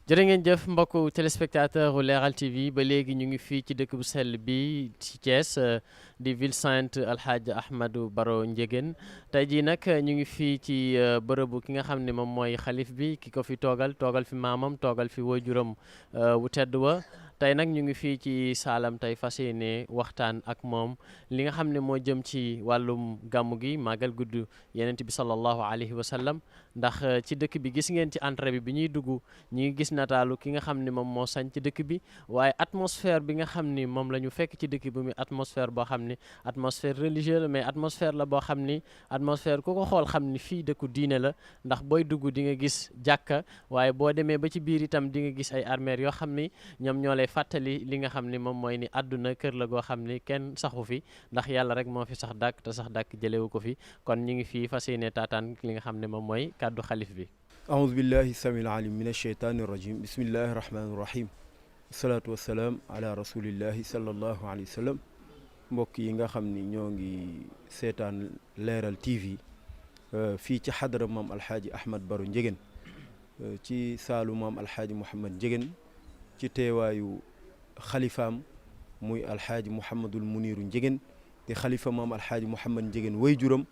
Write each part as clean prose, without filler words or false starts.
jërë ngeen jëf mbokku téléspectateur u Leral TV ba léegi ñu ngi fii ci dëkk bu sell bi ci Thiès di ville sainte Alhaji Ahmadou Baro Ndiéguène tey jii nag ñu ngi fii ci bërëbu ki nga xam ne moom mooy xalif bi ki ko fi toogal fi maamam toogal fi waajuram wu tedd wa tey nag ñu ngi fii ci saalam tey fas yéene waxtaan ak moom li nga xam ne moo jëm ci wàllum gàmmu gi màggal gudd Yonent bi sallallahu alayhi wa sallam ndax ci dëkk bi gis ngeen ci entrée bi ñuy dugg ñi ngi gis nataalu ki nga xam ne moom moo sañ ci dëkk bi waaye atmosphère bi nga xam ni moom la ñu fekk ci dëkk bi muy atmosphère boo xam ni atmosphère religieuse la mais atmosphère la boo xam ni atmosphère ku ko xool xam ni fii dëkku diine la ndax booy dugg di nga gis jàkka waaye boo demee ba ci biir itam di nga gis ay armères yoo xam ni ñoom ñoo lay fàttali li nga xam ni moom mooy ni àdduna kër la goo xam ni kenn saxu fi ndax yàlla rek moo fi sax dàkk te sax dàkk jëlewu ko fi kon ñu ngi fii fas yéene taataan li nga xam ne moom mooy kàddu xalif bi. أعوذ بالله السميع العليم من الشيطان الرجيم بسم الله الرحمن الرحيم الصلاة والسلام على رسول الله صلى الله عليه وسلم mbokk yi nga xam ni ñoo ngi seetaan Leral TV fii ci xadara maam Alxaaji Ahmad Baro Ndiéguène ci saalu maam Alxaaji Mouhamad Ndiéguène ci teewaayu xalifaam muy Alxaaji Mouhamadul Muniru Ndiéguène di xalifa maam Alxaaji Mouhamad Ndiéguène way juram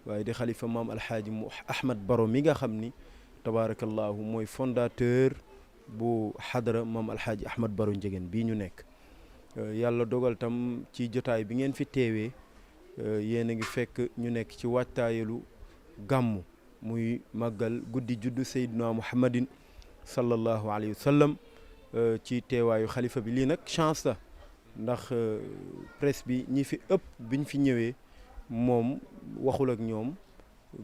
waaye di xalifa maam Alxaaji Ahmad Baro mi nga xam ni tabarakallahu mooy fondateur bu xadara maam Alxaaji Ahmad Baro Ndiéguène bii ñu nekk yàlla dogal tam ci jotaay bi ngeen fi teewee yéen a ngi fekk ñu nekk ci waajtaayalu gàmmu muy màggal guddi juddu Seydina Muhammadin sallallahu alayhi wa sallam ci teewaayu xalifa bi lii nag chance la ndax presse bi ñi fi ëpp biñ fi ñëwee moom waxul ak ñoom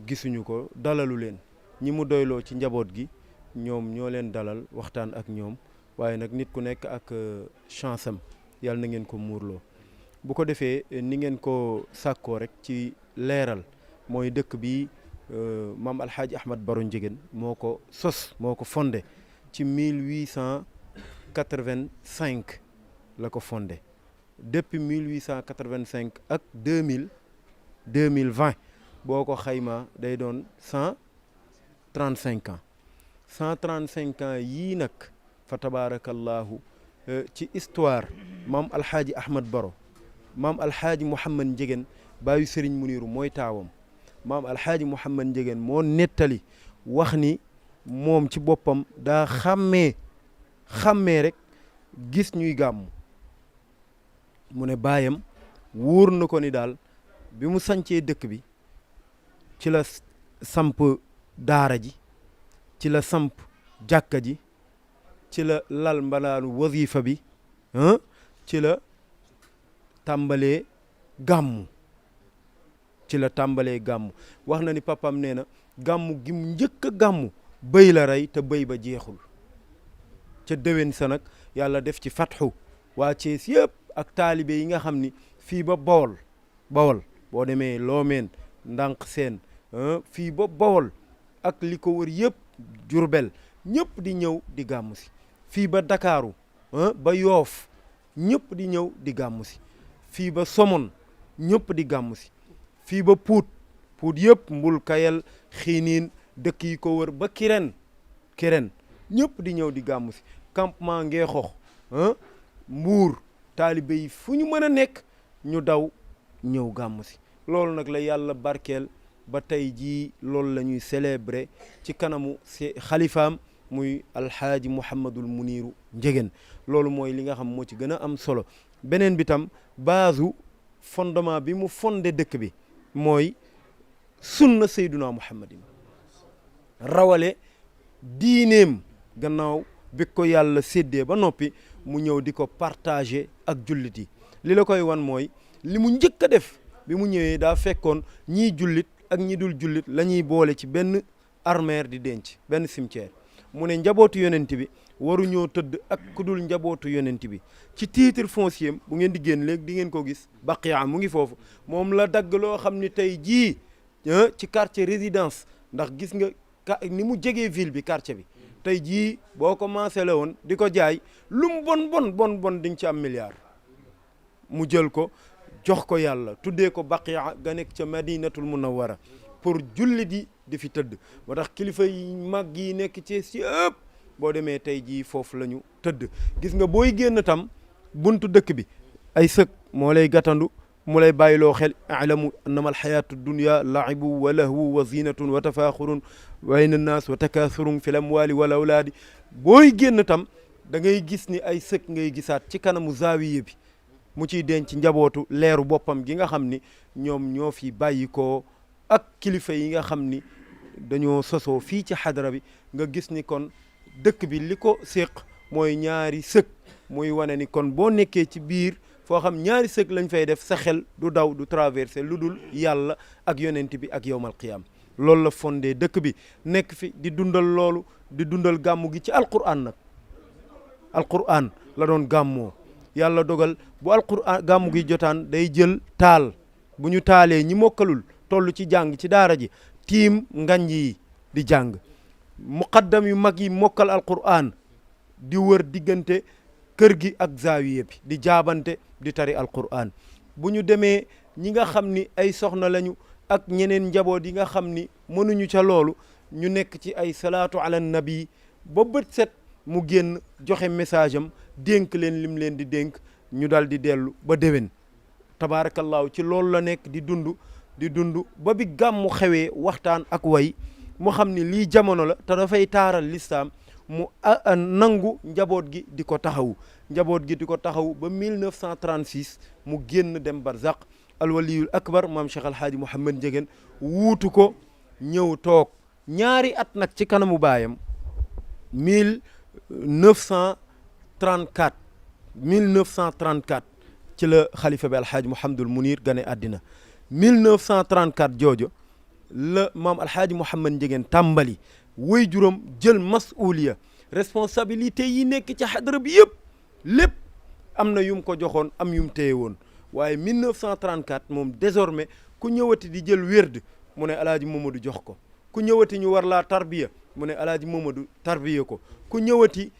gisuñu ko dalalu leen ñi mu doyloo ci njaboot gi ñoom ñoo leen dalal waxtaan ak ñoom waaye nag nit ku nekk ak chance am yàlla na ngeen ko muurloo bu ko defee ni ngeen ko sàkkoo rek ci leeral mooy dëkk bi maam Alxaaji Ahmad Baro Ndiéguène moo ko sos moo ko fondé ci 1885 la ko fondé depuis 1885 ak 2020 boo ko xaymaa day doon 135 ans 135 ans yii nag fa tabaarakallahu ci histoire maam Alxaaji Ahmad Baro maam Alxaaji Mouhamad Ndiéguène baayu Serigne Muniru mooy taawam maam Alxaaji Mouhamad Ndiéguène moo nettali wax ni moom ci boppam daa xàmmee rek gis ñuy gàmmu mu ne baayam wóor na ko ni daal bi mu sancee dëkk bi ci la samp daara ji ci la samp jàkka ji ci la lal mbalaanu wasifa bi ci la tàmbalee gàmmu wax na ni papam nee na gàmmu gi mu njëkk a gàmmu bëy la rey te bëy ba jeexul ca déwén sa nag yàlla def ci fatxu waa Cees yëpp ak taalibe yi nga xam ni fii ba bawol boo demee loomeen ndànk seen fii ba bawol ak li ko wër yëpp Jurbel ñëpp di ñëw di gàmmu si fii ba Dakaaru ba Yoof ñëpp di ñëw di gàmmu si fii ba Somone ñëpp di gàmmu si fii ba Pout yëpp Mbul Kayel Xiiniin dëkk yi ko wër ba Kirène ñëpp di ñëw di gàmmu si campement Ngeexox Mbuur taalibe yi fu ñu mën a nekk ñu daw ñëw gàmmu si loolu nag la yàlla barkeel ba tey jii loolu la ñuy célébrer ci kanamu xalifaam muy Alxaaji Mouhamadul Muniru Ndiéguène loolu mooy li nga xam moo ci gën a am solo beneen bi tam base fondement bi mu fondé dëkk bi mooy sunna Seyduna Muhammadin rawale diineem gannaaw bi ko yàlla séddee ba noppi mu ñëw di ko partager ak jullit yi li la koy wan mooy li mu njëkk a def bi mu ñëwee daa fekkoon ñii jullit ak ñi dul jullit la ñuy boole ci benn armeer di denc benn cimetière mu ne njabootu yonent bi waruñoo tëdd ak ku dul njabootu yonent bi ci titre foncier bu ngeen di génn léegi di ngeen ko gis Baqiya mu ngi foofu moom la dagg loo xam ni tey jii ci quartier résidence ndax gis nga ni mu jegee ville bi quartier bi tey jii boo commencé la woon di ko jaay lu mu bon di nga ci am milliard mu jël ko jox ko yàlla tuddee ko Baqiya ga nekk ca Madinatul Munawwara pour jullit yi di fi tëdd moo tax kilifa yi mag yi nekk ci yëpp boo demee tey jii foofu la ñu tëdd gis nga booy génn tam buntu dëkk bi ay sëg moo lay gàttandu mu lay bàyyiloo xel alamu annama alxayatu dunya laibu wa lahwu wa zinatun wa tafaaxurun bayna annaas wa takaasurun fi l amwali wal awlaadi booy génn tam da ngay gis ni ay sëg ngay gisaat ci kanamu zaawiye bi mu ciy denc njabootu leeru boppam gi nga xam ni ñoom ñoo fi bàyyi ko ak kilifa yi nga xam ni dañoo sosoo fii ci xadara bi nga gis ni kon dëkk bi li ko séq mooy ñaari sëg muy wane ni kon boo nekkee ci biir foo xam ñaari sëg lañ fay def sa xel du daw du traversé lu dul yàlla ak yonent bi ak yowmal qiyaam loolu la fondé dëkk bi nekk fi di dundal loolu di dundal gàmmu gi ci alquran nag alquran la doon gàmmoo yàlla dogal bu alquran gàmmu gi jotaan day jël taal bu ñu taalee ñi mokkalul toll ci jàng ci daara ji tiim ngañ yi di jàng muqaddam yu mag yi mokkal alquran di wër diggante kër gi ak zaawiye bi di jaabante di tari alquran bu ñu demee ñi nga xam ni ay soxna lañu ak ñeneen njaboot yi nga xam ni mënuñu ca loolu ñu nekk ci ay salaatu ala nabi ba bët set mu génn joxe message am dénk leen lim leen di dénk ñu dal di dellu ba déwén tabaarakallaahu ci loolu la nekk di dund ba bi gàmmu xewee waxtaan ak way mu xam ni lii jamono la te dafay taaral lislaam mu nangu njaboot gi di ko taxawu ba 1936 mu génn dem barzaq alwaliyul akbar maam Cheikh Alhaaji Mouhamed Ndiéguène wuutu ko ñëw toog ñaari at nag ci kanamu baayam 1934 ci la xalifa bi Alhaaji Mouhamadul Munir gane àddina 1934 joojo la maam Alhaaji Mouhamed Ndiéguène tàmbali way juróom jël masuliya responsabilité yi nekk ci xadra bi yëpp lépp am na yum ko joxoon am yum téye woon waaye 1934 moom désormais ku ñëwati di jël wérd mu ne alaaji Mamadou jox ko ku ñëwati ñu war laa tarbiya mu ne alaaji Mamadou tarbiya ko ku ñëwati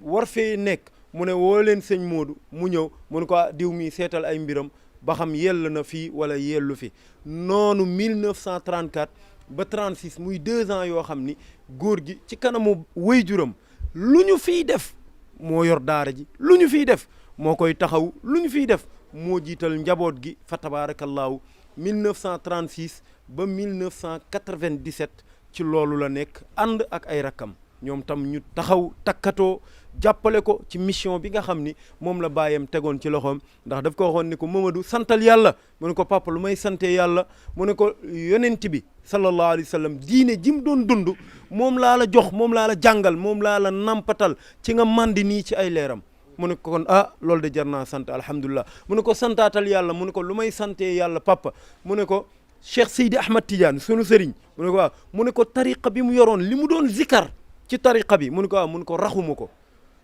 war fee nekk mu ne woo leen sëñ Modou mu ñëw mu ne ko diw mi seetal ay mbiram ba xam yell na fii wala yellu fi noonu 1934 ba 36 muy 2 ans yoo xam ni góor gi ci kanamu waajuram lu ñu fiy def moo yor daara ji lu ñu fiy def moo koy taxaw lu ñu fiy def moo jiital njaboot gi fa tabaarakallaahu 1936 ba 1997 ci loolu la nekk ànd ak ay rakkam ñoom tam ñu taxaw takkatoo jàppale ko ci mission bi nga xam ni moom la baayam tegoon ci loxoom ndax daf ko waxoon ni ko Mamadou santal yàlla mu ne ko papa lu may sante yàlla mu ne ko yonent bi sallallahu alayhi wa sallam diine jim doon dund moom laa la jox moom laa la jàngal moom laa la nampatal ci nga mandi nii ci ay leeram mu ne ko kon loolu de jar naa sant alhamdulilah mu ne ko santaatal yàlla mu ne ko lu may sante yàlla papa mu ne ko Cheikh Seydi Ahmad Tidiane sunu sëriñ mu ne ko waaw mu ne ko tariqa bi mu yoroon li mu doon zikar ci tariqa bi mu ne ko waaw mu ne ko raxuma ko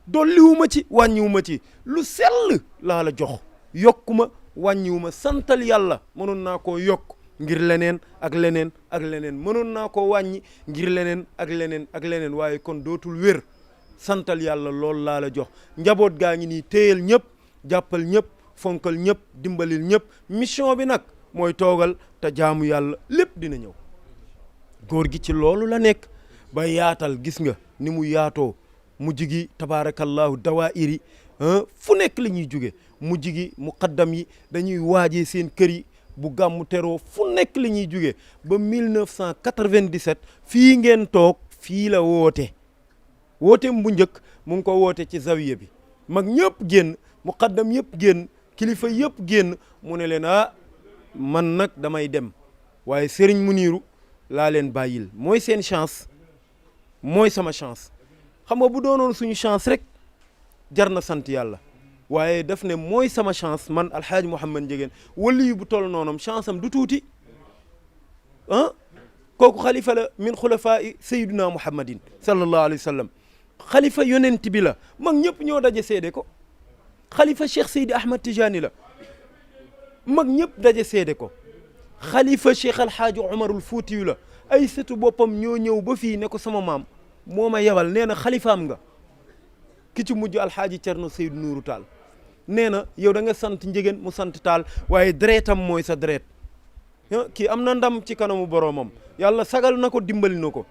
dolliwuma ci wàññiwuma ci lu sell laa la jox yokkuma wàññiwuma santal yàlla mënoon naa koo yokk ngir leneen ak leneen ak leneen mënoon naa koo wàññi ngir leneen ak leneen ak leneen waaye kon dootul wér santal yàlla loolu laa la jox njaboot gaa ngi nii téyel ñëpp jàppal ñëpp fonkal ñëpp dimbalil ñëpp mission bi nag mooy toogal te jaamu yàlla lépp dina ñëw góor gi ci loolu la nekk ba yaatal gis nga ni mu yaatoo mujj gi tabaarakallahu dawaayiri fu nekk la ñuy jóge mujj gi muqaddam yi dañuy waajee seen kër yi bu gàmmu teroo fu nekk la ñuy jóge ba 1997 fii ngeen toog fii la wooteem bu njëkk mu ngi ko woote ci zawiya bi mag ñëpp génn muqaddam yëpp génn kilifa yëpp génn mu ne leen man nag damay dem waaye Serigne Muniru laa leen bàyyil mooy seen chance mooy sama chance xam nga bu doonoon suñu chance rek jar na sant yàlla waaye daf ne mooy sama chance man Alhaaji Mouhamed Ndiéguène wali bu toll noonam chance am du tuuti kooku xalifa la min xulafaa sayyiduna Muhammadin sallallahu alayhi wa sallam xalifa yonent bi la mag ñëpp ñoo daje seede ko xalifa Cheikh Seydi Ahmad Tijani la mag ñëpp daje seede ko xalifa Cheikh Alhaaji Omarul Fuutiyu la ay sëtu boppam ñoo ñëw ba fii ne ko sama maam moo ma yebal nee na xalifaam nga ki ci mujj Alhaaji Cerno Seydou Nourou Tall nee na yow da nga sant Njëgeen mu sant Taal waaye deretam mooy sa deret kii am na ndam ci kanamu boroomam yàlla sagal na ko dimbali na ko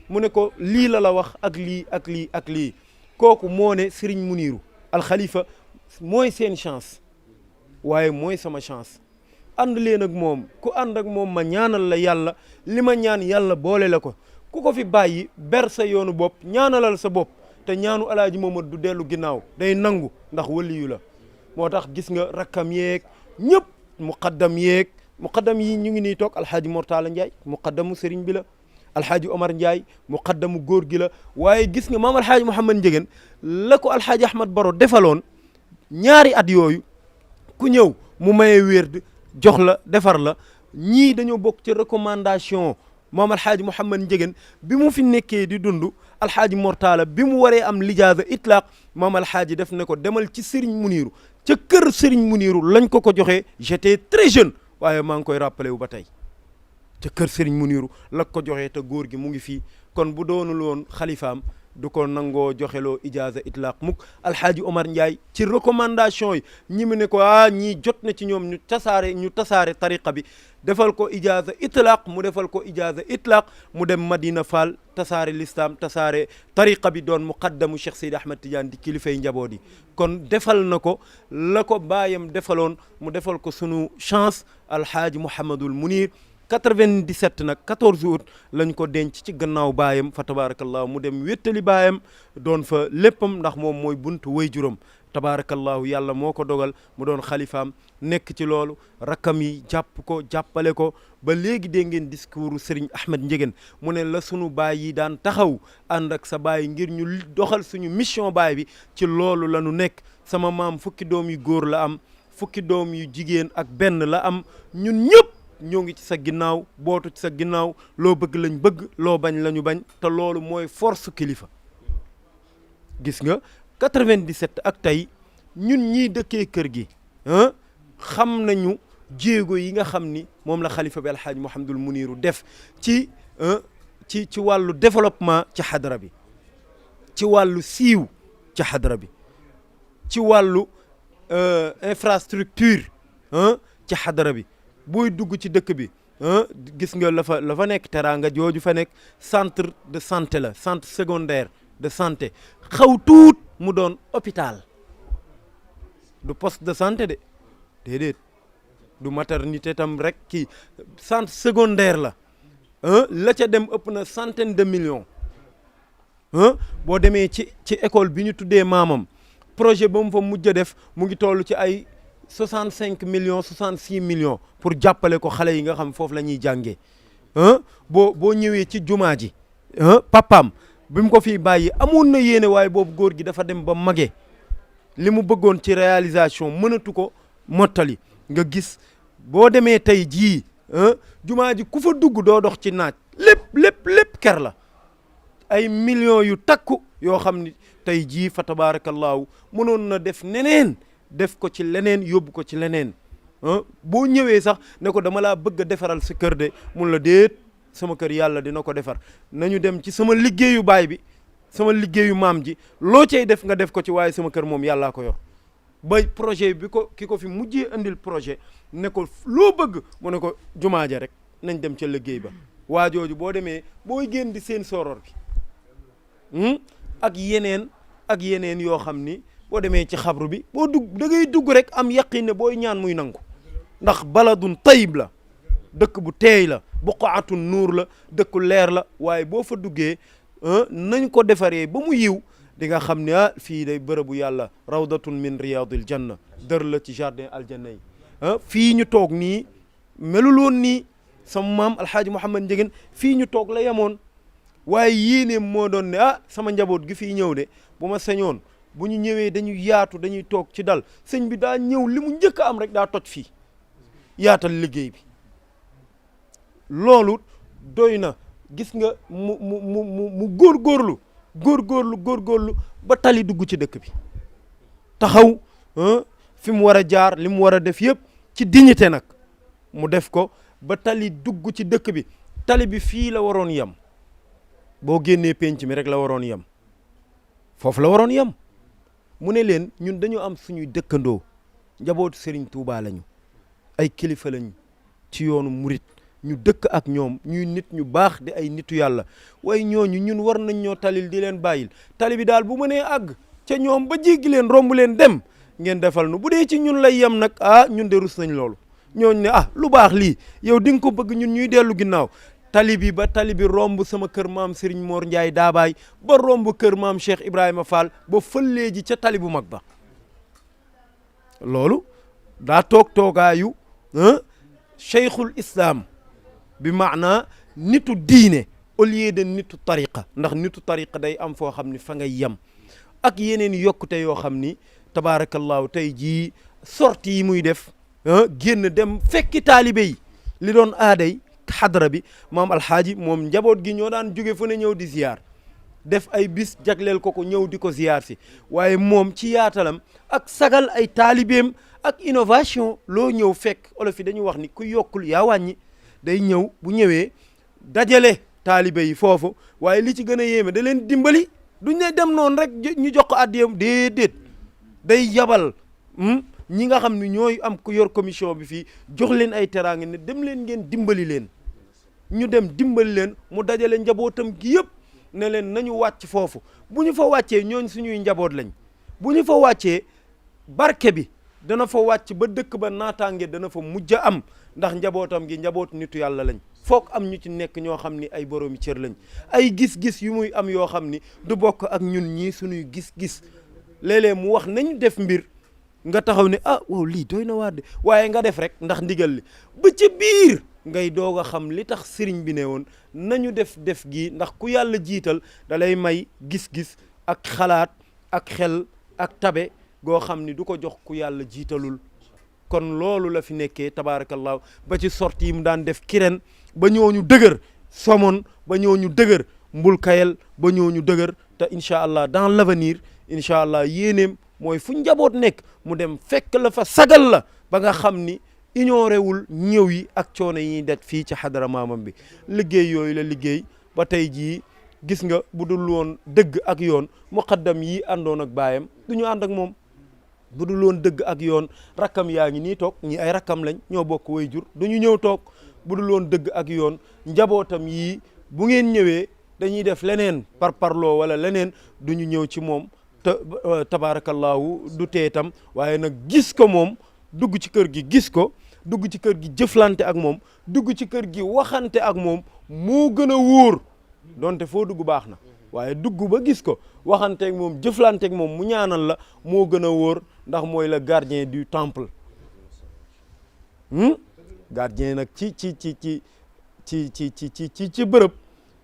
mu ne ko lii la wax ak lii ak lii ak lii kooku moo ne Serigne Muniru alxalifa mooy seen chance waaye mooy sama chance ànd leen ak moom ku ànd ak moom ma ñaanal la yàlla li ma ñaan yàlla boole la ko ku ko fi bàyyi ber sa yoonu bopp ñaanalal sa bopp te ñaanu alaaji Mamadu du dellu ginnaaw day nangu ndax waliyu la moo tax gis nga rakkam yeeg ñëpp muqaddam yi ñu ngi nii toog alhaaji Mortala Ndiaye muqaddamu Serigne bi la alhaaji Omar Ndiaye muqaddamu góor gi la waaye gis nga maam alhaaji Mouhamad Ndiéguène la ko alhaaji Ahmad Baro defaloon ñaari at yooyu ku ñëw mu maye wérd jox la defar la ñii dañoo bokk ci recommandation maam alhaaji Mouhamad Ndiéguène bi mu fi nekkee di dund alhaaji Mortala bi mu waree am lijaasa itlaq maam alhaaji def ne ko demal ci Serigne Muniru ca kër Serigne Muniru lañ ko joxee j'étais très jeune waaye maa ngi koy rappelé wu ba tey ca kër Serigne Muniru la ko joxee te góor gi mu ngi fii kon bu doonul woon xalifaam du ko nangoo joxeloo ijaaza itlaq mukk alhaaji Omar Ndiaye ci recommandation yi ñi mu ne ko ñii jot na ci ñoom ñu tasaare tariqa bi defal ko ijaaza itlaq mu defal ko ijaaza itlaq mu dem Madina Fall tasaare l'islam tasaare tariqa bi doon muqaddamu Cheikh Seydi Ahmad Tidiane di kilifay njaboot yi kon defal na ko la ko baayam defaloon mu defal ko sunu chance alhaaji Mouhamadul Munir 97 nag 14 août lañ ko denc ci gannaaw baayam fa tabarakallahu mu dem wéttali baayam doon fa léppam ndax moom mooy buntu way juróom tabarakallahu yàlla moo ko dogal mu doon xalifaam nekk ci loolu rakkam yi jàpp ko jàppale ko ba léegi dégg ngeen discours Serigne Ahmed Ndiéguène mu ne la sunu baay yi daan taxaw ànd ak sa baay ngir ñu doxal suñu mission baay bi ci loolu la ñu nekk sama maam fukki doom yu góor la am fukki doom yu jigéen ak benn la am ñun ñëpp ñoo ngi ci sa ginnaaw bootu ci sa ginnaaw loo bëgg lañ bëgg loo bañ lañu bañ te loolu mooy force kilifa gis nga 97 ak tey ñun ñii dëkkee kër gi xam nañu jéego yi nga xam ni moom la xalifa bi alxaaji Mouhamadul Muniru def ci wàllu développement ci xadara bi ci wàllu siiw ci xadara bi ci wàllu infrastructure ci xadara bi booy dugg ci dëkk bi gis nga la fa nekk teraanga jooju fa nekk centre de santé la centre secondaire de santé xaw tuut mu doon hôpital du poste de santé de déedéet du maternité tam rek kii centre secondaire la la ca dem ëpp na centaine de millions boo demee ci école bi ñu tuddee maamam projet ba mu fa mujj a def mu ngi toll ci ay 65 millions 66 millions pour jàppale ko xale yi nga xam foofu la ñuy jàngee boo ñëwee ci jumaa ji papaam bi mu ko fii bàyyi amoon na yéene waaye boobu góor gi dafa dem ba mage li mu bëggoon ci réalisation mënatu ko mottali nga gis boo demee tey jii jumaa ji ku fa dugg doo dox ci naaj lépp ker la ay millions yu takku yoo xam ni tey jii fa tabarakallahu mënoon na def neneen def ko ci leneen yóbbu ko ci leneen boo ñëwee sax ne ko dama laa bëgg a defaral sa kër de mun la déet sama kër yàlla dina ko defar nañu dem ci sama liggéeyu baay bi sama liggéeyu maam ji loo cay def nga def ko ci waaye sama kër moom yàllaa ko yor ba projet bi ki ko fi mujjee indil projet ne ko loo bëgg mu ne ko jumaa ja rek nañ dem ca liggéey ba waa jooju boo demee booy génn di seen soror bi ak yeneen yoo xam ni boo demee ci xabru bi boo dugg da ngay dugg rek am yaqin ne booy ñaan muy nangu ndax baladun tayib la dëkk bu teey la buqaatun nuur la dëkku leer la waaye boo fa duggee nañ ko defaree ba mu yiw di nga xam ne fii day bërëbu yàlla rawdatun min riyadil janna dër la ci jardin aljanna yi fii ñu toog nii meluloon nii sama maam alhaaji Mouhamed Ndiéguène fii ñu toog la yemoon waaye yéeneem moo doon ne sama njaboot gi fii ñëw de bu ma sañoon bu ñu ñëwee dañuy yaatu dañuy toog ci dal sëñ bi daa ñëw li mu njëkk a am rek daa toj fii yaatal liggéey bi loolu doy na gis nga mu góorgóorlu ba tali dugg ci dëkk bi taxaw fi mu war a jaar li mu war a def yëpp ci dignité nag mu def ko ba tali dugg ci dëkk bi tali bi fii la waroon yem boo génnee penc mi rek la waroon yem foofu la waroon yem mu ne leen ñun dañu am suñuy dëkkandoo njabootu Serigne Touba lañu ay kilifa lañu ci yoonu murit ñu dëkk ak ñoom ñuy nit ñu baax di ay nitu yàlla waaye ñooñu ñun war nañ ñoo talil di leen bàyyil tali bi daal bu mënee àgg ca ñoom ba jéggi leen romb leen dem ngeen defal nu bu dee ci ñun lay yem nag ñun de rus nañ loolu ñooñu ne lu baax lii yow di nga ko bëgg ñun ñuy dellu ginnaaw tali bi ba tali bi romb sama kër maam Serigne Mor Ndiaye Daabaay ba romb kër maam Cheikh Ibrahima Fall ba fëllee ji ca tali bu mag ba loolu daa toogaayu cheikhul islam bi maanaa nitu diine au lieu de nitu tariqa ndax nitu tariqa day am foo xam ni fa ngay yem ak yeneen yokkute yoo xam ni tabaarakallahu tey jii sorti yi muy def génn dem fekki taalibe yi li doon aaday xadra bi maam alxaaji moom njaboot gi ñoo daan jóge fu ne ñëw di ziyaar def ay bis jagleel ko ñëw di ko ziyaar si waaye moom ci yaatalam ak sagal ay taalibeem ak innovation loo ñëw fekk olof yi dañuy wax ni ku yokkul yaa wàññi day ñëw bu ñëwee dajale taalibe yi foofu waaye li ci gën a yéeme da leen dimbali duñ ne dem noonu rek ñu jox ko addiyam déedéet day yabal ñi nga xam ne ñooy am ku yor commission bi fii jox leen ay teraanga ne dem leen ngeen dimbali leen ñu dem dimbali leen mu dajale njabootam gi yëpp ne leen nañu wàcc foofu bu ñu fa wàccee ñooñ suñuy njaboot lañ bu ñu fa wàccee barke bi dana fa wàcc ba dëkk ba naataange dana fa mujj a am ndax njabootam gi njaboot nitu yàlla lañ foog am ñu ci nekk ñoo xam ni ay boroomi cër lañ ay gis-gis yu muy am yoo xam ni du bokk ak ñun ñii suñuy gis-gis léeg-léeg mu wax nañ def mbir nga taxaw ne waaw lii doy na waar de waaye nga def rek ndax ndigal li ba ci biir ngay doog a xam li tax sëriñ bi ne woon nañu def gi ndax ku yàlla jiital da lay may gis-gis ak xalaat ak xel ak tabe goo xam ni du ko jox ku yàlla jiitalul kon loolu la fi nekkee tabaarakallaahu ba ci sorti yi mu daan def kiren ba ñooñu dëgër somon ba ñooñu dëgër mbul kayel ba ñooñu dëgër te incha allah dans l'avenir incha allah yéeneem mooy fu njaboot nekk mu dem fekk la fa sagal la ba nga xam ni ignoré wul ñëw yi ak coono yi ñuy det fii ci xadara maamam bi liggéey yooyu la liggéey ba tey jii gis nga bu dul woon dëgg ak yoon muqaddam yi àndoon ak baayam du ñu ànd ak moom bu dul woon dëgg ak yoon rakkam yaa ngi nii toog ñi ay rakkam lañ ñoo bokk way jur du ñu ñëw toog bu dul woon dëgg ak yoon njabootam yii bu ngeen ñëwee dañuy def leneen par parloo wala leneen du ñu ñëw ci moom te tabaarakallaahu du tee tam waaye nag gis ko moom dugg ci kër gi gis ko dugg ci kër gi jëflante ak moom dugg ci kër gi waxante ak moom moo gën a wóor donte foo dugg baax na waaye dugg ba gis ko waxante ak moom jëflante ak moom mu ñaanal la moo gën a wóor ndax mooy le gardien du temple gardien nag ci bërëb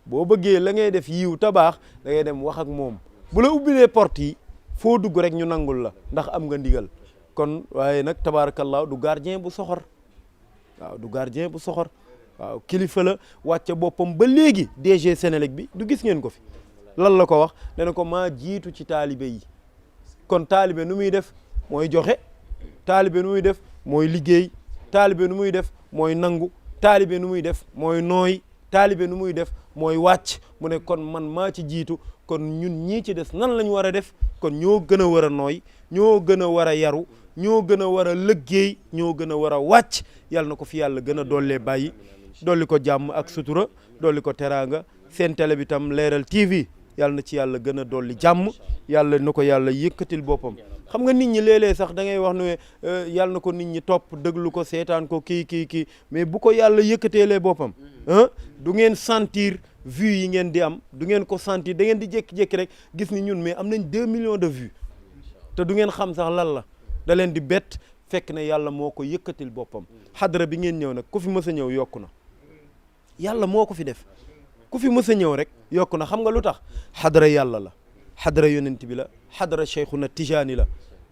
boo bëggee la ngay def yiw ta baax da ngay dem wax ak moom bu la ubbilee porte yi foo dugg rek ñu nangul la ndax am nga ndigal kon waaye nag tabaarakallaahu du gardien bu soxor waaw du gardien bu soxor waaw kilifa la wàcce boppam ba léegi DG Sénélec bi du gis ngeen ko fi lan la ko wax dana ko maa jiitu ci taalibe yi kon taalibe nu muy def mooy joxe taalibe nu muy def mooy liggéey taalibe nu muy def mooy nangu taalibe nu muy def mooy nooy taalibe nu muy def mooy wàcc mu ne kon man maa ci jiitu kon ñun ñii ci des nan lañu war a def kon ñoo gën a war a nooy ñoo gën a war a yaru ñoo gën a war a liggéey ñoo gën a war a wàcc yàlla na ko fi yàlla gën a dollee bàyyi dolli ko jàmm ak sutura dolli ko teraanga seen télé bi tam Leral TV yàlla na ci yàlla gën a dolli jàmm yàlla na ko yàlla yëkkatil boppam xam nga nit ñi léeg-léeg sax da ngay wax ne yàlla na ko nit ñi topp déglu ko seetaan ko kii mais bu ko yàlla yëkkateelee boppam du ngeen sentir vues yi ngeen di am du ngeen ko sentir da ngeen di jékki-jékki rek gis ni ñun mais am nañ 2 millions de vues te du ngeen xam sax lan la da leen di bett fekk ne yàlla moo ko yëkkatil boppam xadra bi ngeen ñëw nag ku fi mës a ñëw yokku na yàlla moo ko fi def ku fi mës a ñëw rek yokku na xam nga lu tax xadra yàlla la xadra yonent bi la xadra cheikhuna tijaani la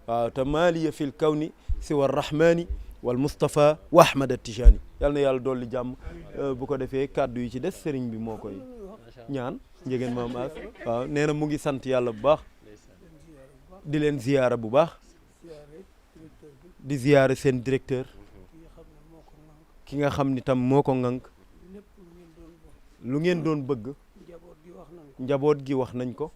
waaw te maaliya fil kawni siwa rahmani wal Mustafa wa Ahmad Tijani yàlla na yàlla dolli jàmm bu ko defee kàddu yi ci des sëriñ bi moo koy ñaan njegeen maam as waaw nee na mu ngi sant yàlla bu baax di leen ziyaara bu baax di ziyaara seen directeur ki nga xam ni tam moo ko ŋànk lu ngeen doon bëgg njaboot gi wax nañ ko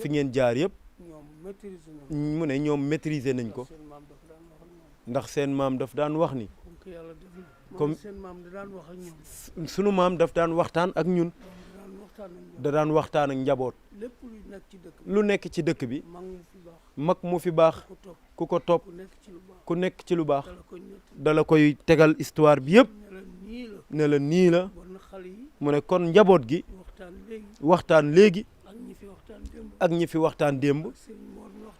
fi ngeen jaar yëpp ñoom maîtriser nañ mu ne ñoom maîtriser nañ ko seen maam dafa daan wax ak ñoom ndax seen maam daf daan wax ni comme que yàlla def na Comme- seen maam da daan wax ak ñoom sunu maam daf daan waxtaan ak ñun da daan waxtaan ak ñoom da daan waxtaan ak njaboot lépp lu nekk ci dëkk bi lu nekk ci dëkk bi mag mu fi baax mag mu fi baax ko topp ku ko topp ku nekk ci lu baax ku nekk ci lu baax dala ko ñett dala koy tegal histoire bi yëpp ne la nii la ne la nii la war na xale yi mu ne kon njaboot gi waxtaan léegi waxtaan léegi ak ñi fi waxtaan démb ak ñi fi waxtaan démb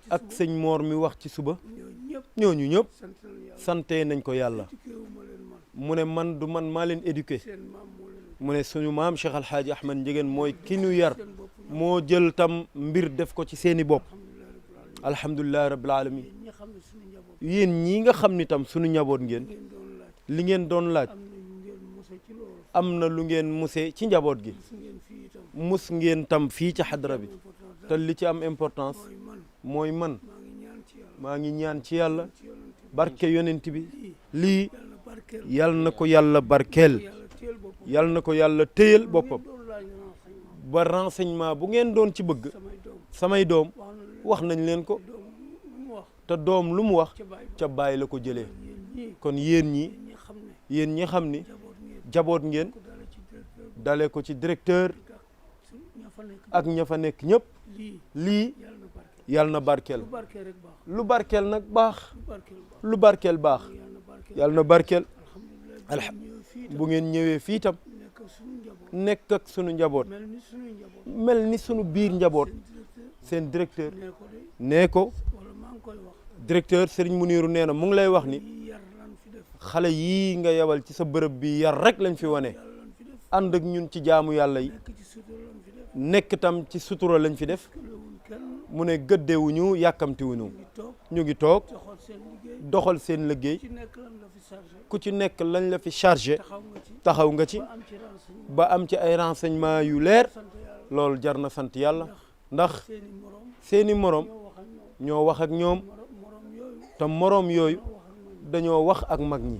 ak sëñ Mor mi wax ci ak suba sëñ Moor mi wax ci suba ñoo ñëpp ñooñu ñëpp sant nañ yàlla sante nañ ko yàlla éduqué wu ma leen man mu ne man du man maa leen éduqué seen maam moo leen mu ne suñu maam Cheikh Alhaaji Ahmed Ndiéguène mooy ki ñu yar seen bopp ñoom moo jël tam mbir def ko ci seeni bopp alhamdulilah rabbil alamin alhamdulilahi rabbil alamin yéen ñi xam ne suñu njaboot yéen ñii nga xam ni tam suñu njaboot ngeen ngeen doon laaj li ngeen doon laaj am na ñu ngeen mose ci loolu am na lu ngeen muse ci njaboot gi su ngeen fii itam mus ngeen tam fii ci xadra bi important te li ci am importance mooy man mooy man maa ngi ñaan ci maa ngi ñaan ci yàlla yàlla ci yonent bi barke yonent bi lii lii yàlla na barkeel yal na ko yàlla barkeel yàlla téel boppam yal na ko yàlla téyel boppam doon laaj renseignement ba renseignement bu ngeen doon ci bëgg samay doom samay doom wax wax na leen nañ leen ko doom lu mu wax te doom lu mu wax ca bàyyi ca bàyyi la ko jëlee yéen ñii kon yéen ñi ñi xam ne yéen ñi xam ni jaboot jaboot ngeen ngeen ko dale ci directeur dale ko ci directeur su ña fa nekk ak ña fa nekk ñëpp lii lii yàlla na barkeel yal na barkeel lu barkeel rek baax lu barkeel nag baax lu barkeel baax lu barkeel baax yàlla na barkeel yal na barkeel alhamdulilah ñëw fii bu ngeen ñëwee fii tam nekk suñu njaboot nekk ak sunu njaboot mel ni suñu njaboot mel ni sunu biir njaboot seen directeur seen directeur ne ko de nee ko wala maa ngi koy wax directeur Serigne Mouniru nee na mu ngi lay wax ni lii yar lan fi def xale yii nga yebal ci sa bërëb bi yar rek lañ fi wane yàlla lan fi def ànd ak ñun ci jaamu yàlla yi nekk ci sutura lan fi def nekk tam ci sutura lañ fi def këlewuñ kenn mu ne gëddewuñu yàkkamtiwuñu ngi toog ñu ngi toog doxal seen liggéey doxal seen liggéey ci nekk lan la fi chargé ku ci nekk lañ la fi chargé taxaw nga ci taxaw nga ci ba am ci renseignement ba am ci ay renseignement yu leer sant yàlla loolu jar na sant yàlla ndax seeni morom seeni morom ñoo wax ak ñoom ñoo wax ak ñoom morom yooyu te morom yooyu ñoo wax ak man dañoo wax ak mag ñi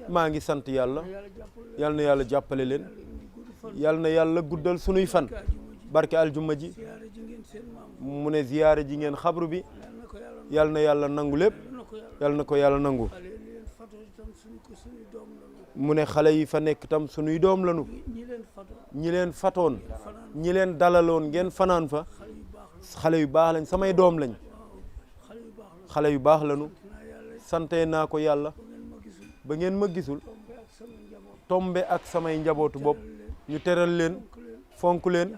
maa ngi sant yàlla maa ngi sant yàlla yàlla jàppale yal na yàlla jàppale leen leen di gudd fan yal na yàlla guddal sunuy fan kaa ji ma ji barke aljuma ji siyaare ji ngeen seen maam mu ne ziyaare ji ngeen xabru bi yàlla na ko yàlla yal na yàlla nangu lépp na ko yàlla yal na ko yàlla nangu xale yi leen fato itam suñu ko suñuy doom la mu ne xale yi fa nekk tam sunuy doom lanu ñi leen fato ñi leen fatoon fanaan ñi leen dalaloon ngeen fanaan fa xale yu baax la xale yu baax lañ samay doom lañ waaw xale yu baax la xale yu baax lanu naa yàlla sante naa ko yàlla ba ngeen ma ba ngeen ma gisul gisul tombe ak sama njaboot tombe ak samay njabootu bopp leen ñu teral leen fonk leen fonk leen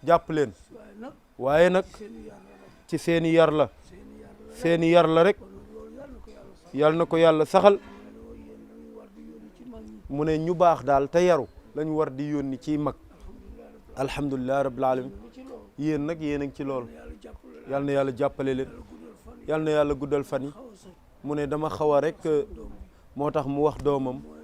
jàpp leen waaye nag waaye nag seeni yar la rek ci seeni yar la seeni yar la rek rek kon loolu yàlla na ko yàlla sax yal na ko yàlla saxal loolu yéen dañuy war di yónni ci mag ñi mu ne ñu baax daal te yaru lañu war di yónni ciy mag alhamdulilah rabbil alamin li ci loolu yéen nag yéen a ngi ci lool yàlla jàppale leen yal na yàlla jàppale leen guddal fan yal na yàlla guddal fan yi xaw a sax mu ne dama xaw a rek doom moo tax mu wax doomam mooy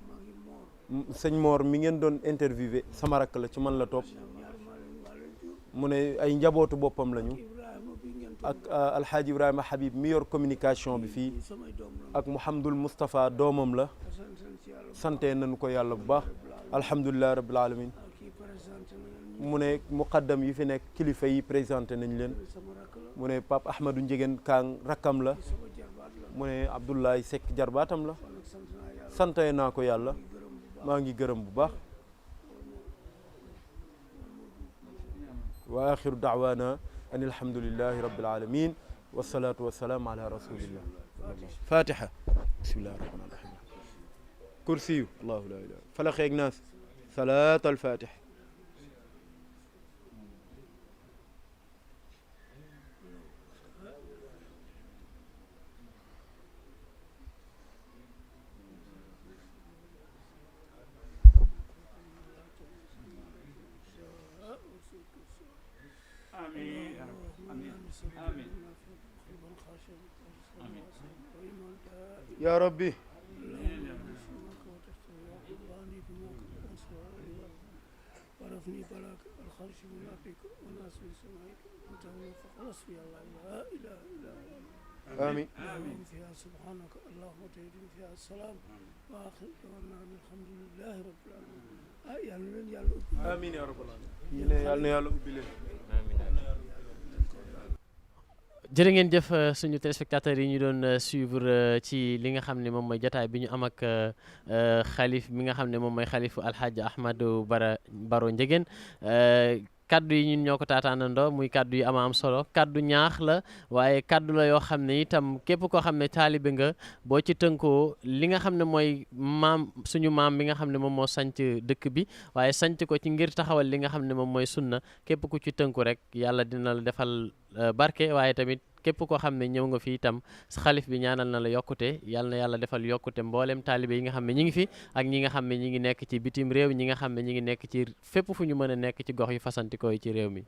maa ngi moor sëñ Mor mi ngeen doon interviewé sama rakk la ci man la topp ñaar maa leen jur mu ne ay njabootu boppam lañu Ibrahima bi ngeen ak alxaaji Ibrahima Habib mi yor communication bi fii samay doom la ak Mouhamadul Moustapha doomam la sant ci yàlla sante nañu ko yàlla bu baax alhamdulilah rabbil alamin kii présenté na leen mu ne muqaddam yi fi nekk kilifa yi présenté nañ leen sama rakk la mu ne Pape Ahmadou Ndiéguène Kang rakkam la sama jarbaat la mu ne Abdoulaye Seck jarbaatam la kon nag sant naa yàlla sante naa ko yàlla gërëm bu baax maa ngi gërëm bu baax wa axiru daawaana an alhamdulillahi rabbil alamin wasalaatu wasalaam ala rasulillah fatiha bismillahi rahmani rahim kursiyu allahu la ilaha falaxeeg naas salaat alfatih يا ربي ورفني بلاك الخرش منافق والناس من سمائك انت هو فخلص فيها الله لا اله الا انت آمين اللهم فيها سبحانك اللهم تهدي فيها السلام واخر دعوانا الحمد لله رب العالمين yàlla leen yàlla amiin yaa rabbal aalamiin. yàlla na yàlla ubbi leen. jërë ngeen jëf suñu téléspectateurs yi ñu doon suivre ci li nga xam ne moom mooy jataay bi ñu am ak xalif mi nga xam ne moom mooy xalifu Alxaaji Ahmadou Baro Ndiéguène kaddu yi ñun ñoo ko taataanandoo muy kaddu yi am solo kaddu ñaax la waaye kaddu la yoo xam ne itam képp koo xam ne taalibe nga boo ci tënkoo li nga xam ne mooy suñu maam bi nga xam ne moom moo sanc dëkk bi waaye sanc ko ci ngir taxawal li nga xam ne moom mooy sunna képp ku ci tënku rek yàlla dina la defal barke waaye tamit képp koo xam ne ñëw nga fi itam xalif bi ñaanal na la yokkute yal na yàlla defal yokkute mboolem taalibe yi nga xam ne ñi ngi fi ak ñi nga xam ne ñi ngi nekk ci bitim réew ñi nga xam ne ñi ngi nekk ci fépp fu ñu mën a nekk ci gox yu fasantikoo yi ci réew mi